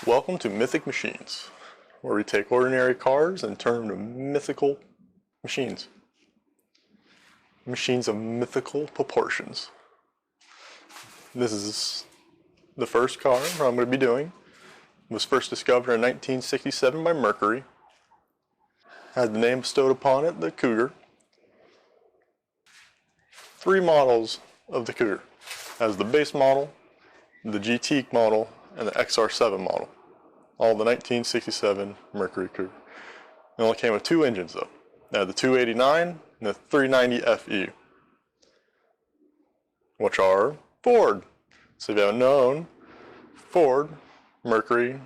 Welcome to Mythic Machines, where we take ordinary cars and turn them to mythical machines. Machines of mythical proportions. This is the first car I'm going to be doing. It was first discovered in 1967 by Mercury. Had the name bestowed upon it, the Cougar. 3 models of the Cougar. As the base model, the GT model, and the XR7 model. All the 1967 Mercury Cougar. It only came with 2 engines though. They had the 289 and the 390 FE, which are Ford. So if you haven't known, Ford, Mercury,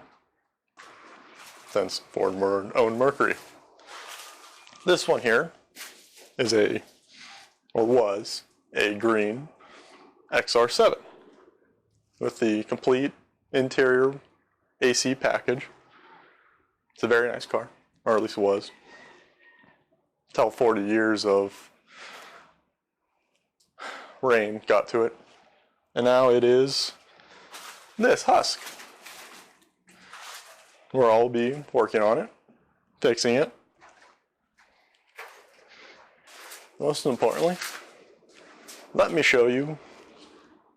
since Ford owned Mercury. This one here is was a green XR7 with the complete interior AC package. It's a very nice car, or at least it was. Until 40 years of rain got to it. And now it is this husk. Where I'll be working on it, fixing it. Most importantly, let me show you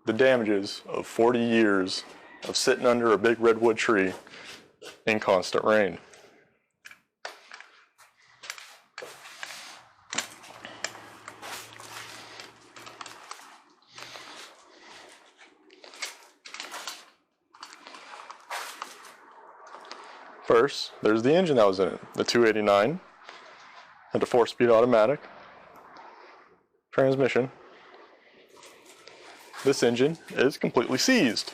the damages of 40 years of sitting under a big redwood tree in constant rain. First, there's the engine that was in it, the 289, had a 4-speed automatic transmission. This engine is completely seized.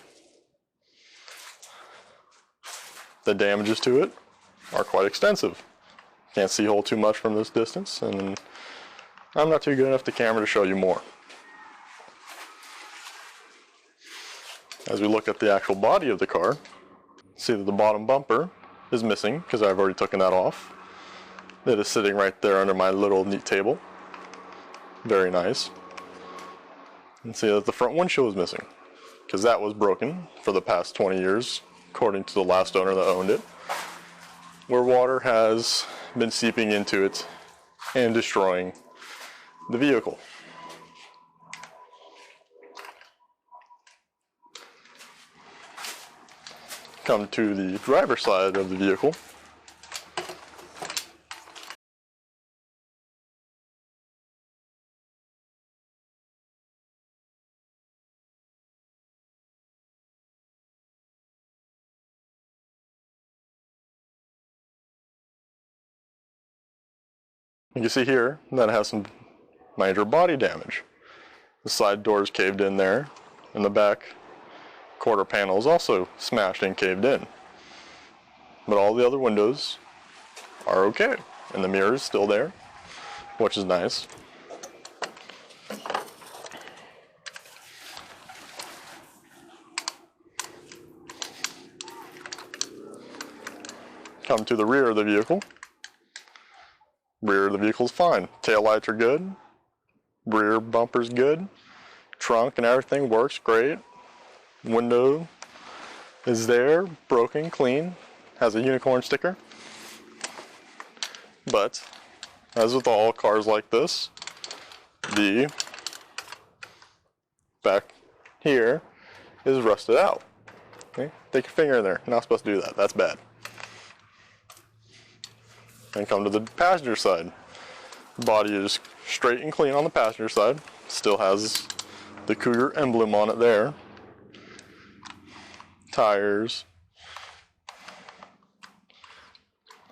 The damages to it are quite extensive. Can't see a whole too much from this distance, and I'm not too good enough to camera to show you more. As we look at the actual body of the car, see that the bottom bumper is missing because I've already taken that off. It is sitting right there under my little neat table. Very nice. And see that the front windshield is missing because that was broken for the past 20 years, according to the last owner that owned it, where water has been seeping into it and destroying the vehicle. Come to the driver's side of the vehicle. You can see here that it has some major body damage. The side door is caved in there, and the back quarter panel is also smashed and caved in. But all the other windows are okay, and the mirror is still there, which is nice. Come to the rear of the vehicle. Rear of the vehicle is fine. Tail lights are good. Rear bumper's good. Trunk and everything works great. Window is there, broken, clean. Has a unicorn sticker. But, as with all cars like this, the back here is rusted out. Okay? Take your finger in there. You're not supposed to do that. That's bad. And come to the passenger side. Body is straight and clean on the passenger side. Still has the Cougar emblem on it there. Tires.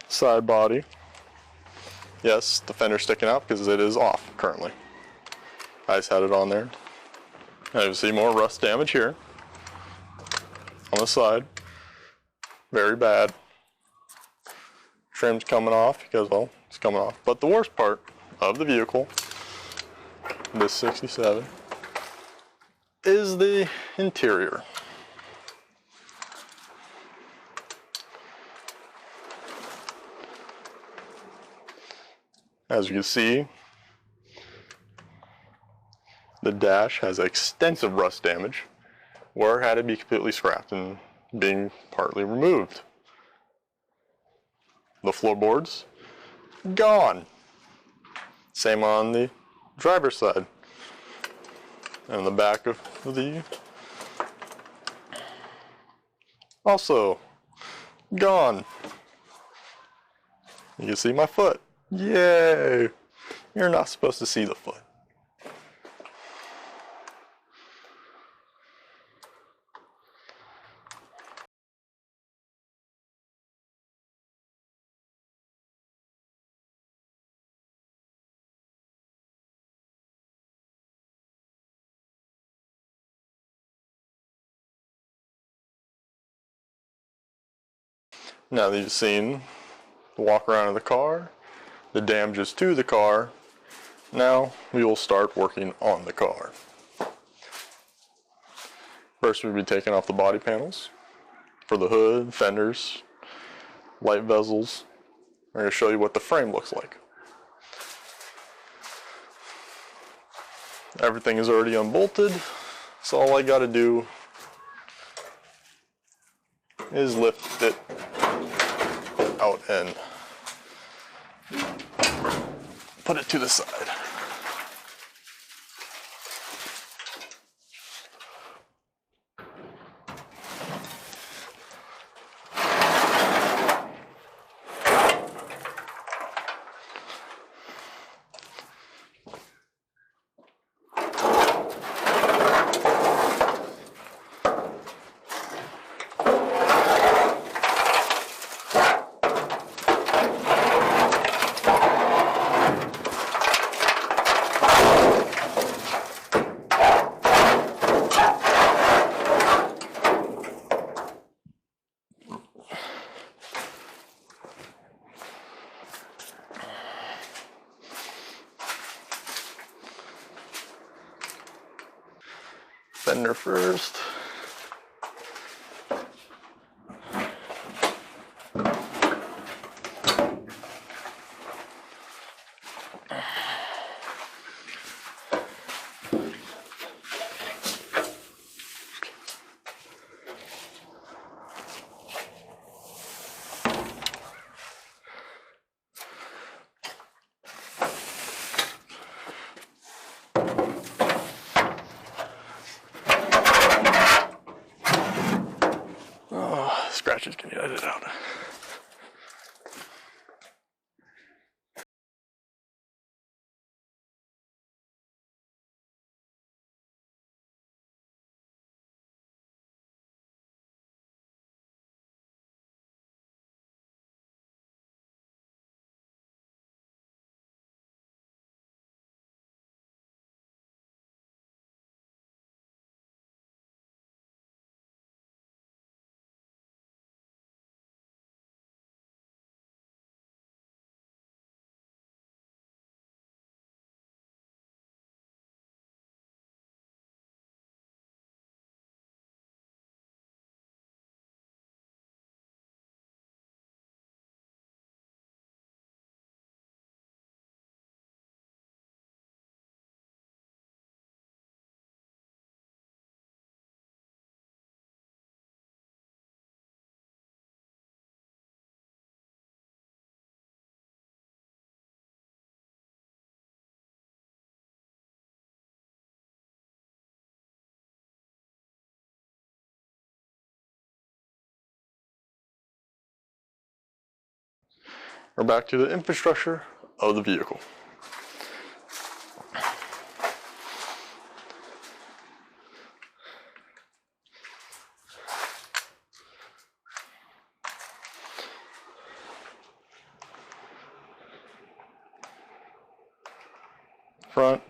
Side body. Yes, the fender's sticking out because it is off currently. I just had it on there. And you see more rust damage here. On the side. Very bad. Trim's coming off because, well, it's coming off. But the worst part of the vehicle, this 67, is the interior. As you can see, the dash has extensive rust damage, where it had to be completely scrapped and being partly removed. The floorboards, gone. Same on the driver's side. And the back of the, also gone. You can see my foot. Yay! You're not supposed to see the foot. Now that you've seen the walk around of the car, the damages to the car, now we will start working on the car. First we'll be taking off the body panels for the hood, fenders, light bezels. I'm going to show you what the frame looks like. Everything is already unbolted, so all I got to do is lift it out and put it to the side. Fender first. Scratches can get edited out. We're back to the infrastructure of the vehicle. Front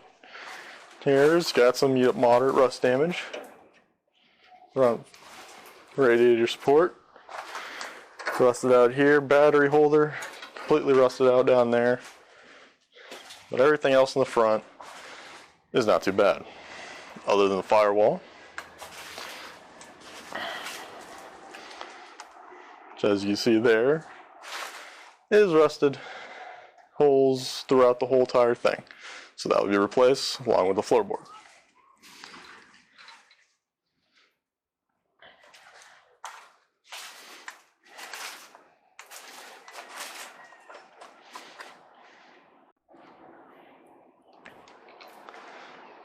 here's got some moderate rust damage. Front radiator support, rusted out here. Battery holder, completely rusted out down there. But everything else in the front is not too bad, other than the firewall, which, as you see there, is rusted. Holes throughout the whole entire thing. So that will be replaced along with the floorboard.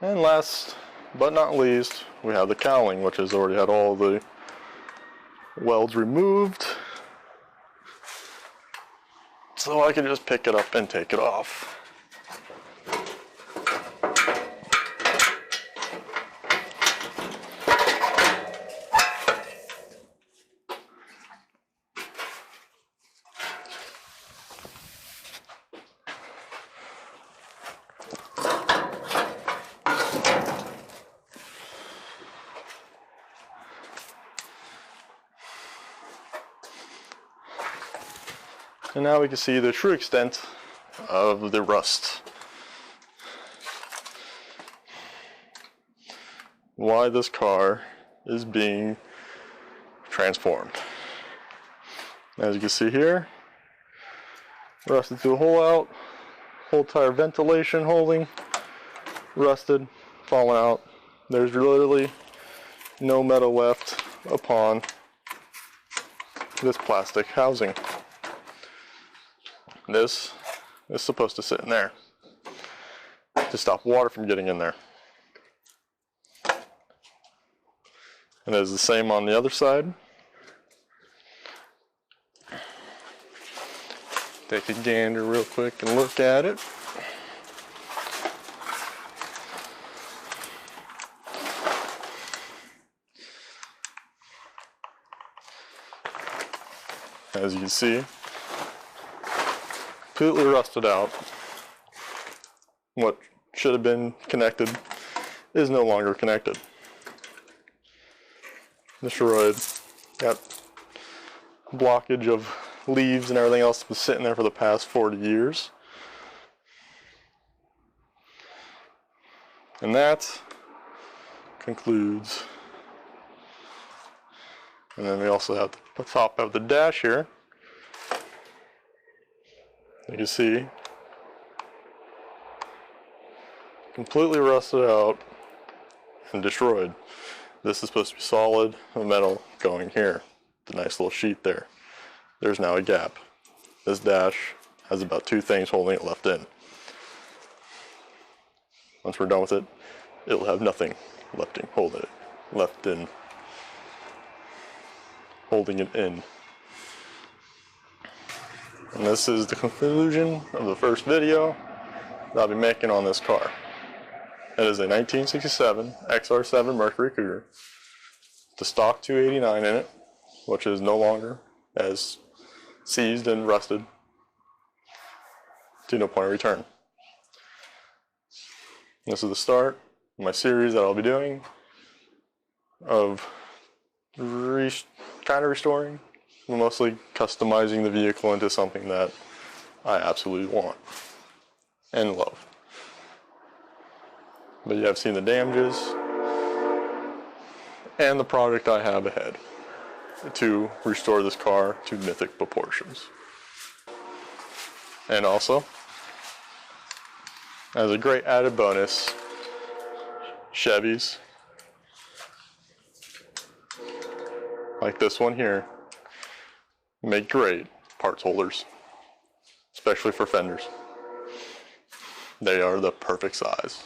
And last but not least, we have the cowling, which has already had all the welds removed. So I can just pick it up and take it off. And now we can see the true extent of the rust. Why this car is being transformed. As you can see here, rusted through the hole out, whole tire ventilation holding, rusted, fallen out. There's literally no metal left upon this plastic housing. This is supposed to sit in there to stop water from getting in there. And it is the same on the other side. Take a gander real quick and look at it. As you can see, completely rusted out. What should have been connected is no longer connected. Destroyed. Got blockage of leaves and everything else that was sitting there for the past 40 years. And that concludes. And then we also have the top of the dash here. You can see, completely rusted out and destroyed. This is supposed to be solid metal going here. The nice little sheet there. There's now a gap. This dash has about 2 things holding it left in. Once we're done with it, it'll have nothing left in, holding it in. And this is the conclusion of the first video that I'll be making on this car. It is a 1967 XR7 Mercury Cougar. The stock 289 in it, which is no longer as seized and rusted to no point of return. This is the start of my series that I'll be doing of kind of restoring, mostly customizing the vehicle into something that I absolutely want and love. But you have seen the damages and the project I have ahead to restore this car to mythic proportions. And also, as a great added bonus, Chevys like this one here make great parts holders, especially for fenders. They are the perfect size.